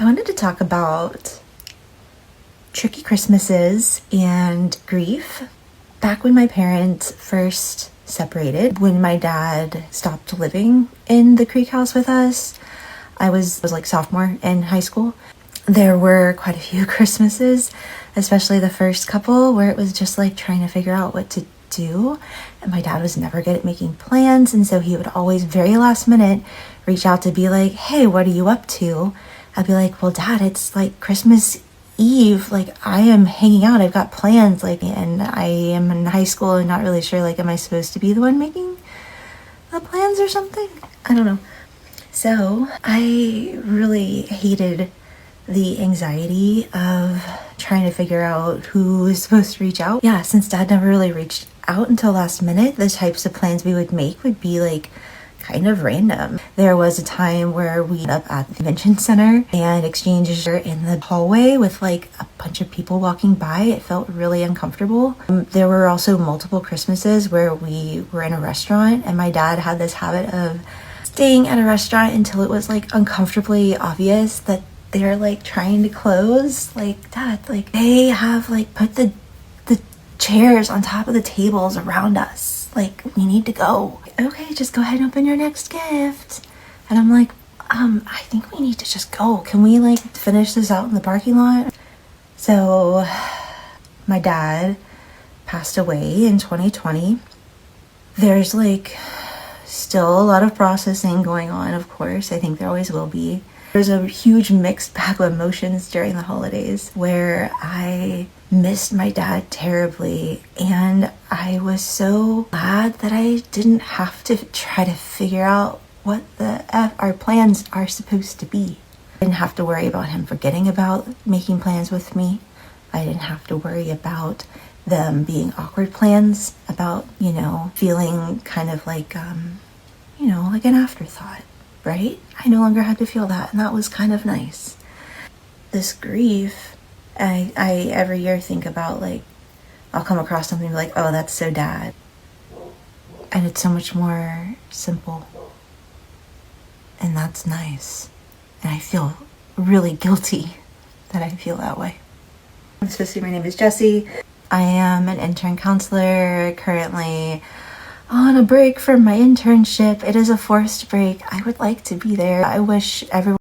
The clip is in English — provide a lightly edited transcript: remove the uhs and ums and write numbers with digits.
I wanted to talk about tricky Christmases and grief. Back when my parents first separated, when my dad stopped living in the Creek House with us, I was like sophomore in high school. There were quite a few Christmases, especially the first couple, where it was just like trying to figure out what to do. And my dad was never good at making plans, and so he would always very last minute reach out to be like, hey, what are you up to? I'd be like, well, Dad, it's like Christmas Eve, like I am hanging out, I've got plans, like, and I am in high school and not really sure, like, am I supposed to be the one making the plans or something? I don't know. So I really hated the anxiety of trying to figure out who is supposed to reach out. Yeah, since Dad never really reached out until last minute, the types of plans we would make would be like kind of random. There was a time where we ended up at the convention center and exchanged in the hallway with like a bunch of people walking by. It felt really uncomfortable. There were also multiple Christmases where we were in a restaurant, and my dad had this habit of staying at a restaurant until it was like uncomfortably obvious that they're like trying to close. Like, Dad, like they have like put the chairs on top of the tables around us. Like, we need to go. Okay, just go ahead and open your next gift. And I'm like, I think we need to just go. Can we like finish this out in the parking lot? So my dad passed away in 2020. There's like still a lot of processing going on, of course. I think there always will be. There's a huge mixed bag of emotions during the holidays where I missed my dad terribly, and I was so glad that I didn't have to try to figure out what the F our plans are supposed to be. I didn't have to worry about him forgetting about making plans with me. I didn't have to worry about them being awkward plans, about, you know, feeling kind of like, you know, like an afterthought, right? I no longer had to feel that, and that was kind of nice. This grief, I every year think about, like, I'll come across something and be like, oh, that's so Dad. And it's so much more simple. And that's nice. And I feel really guilty that I feel that way. I'm supposed to say my name is Jessie. I am an intern counselor, currently on a break from my internship. It is a forced break. I would like to be there. I wish everyone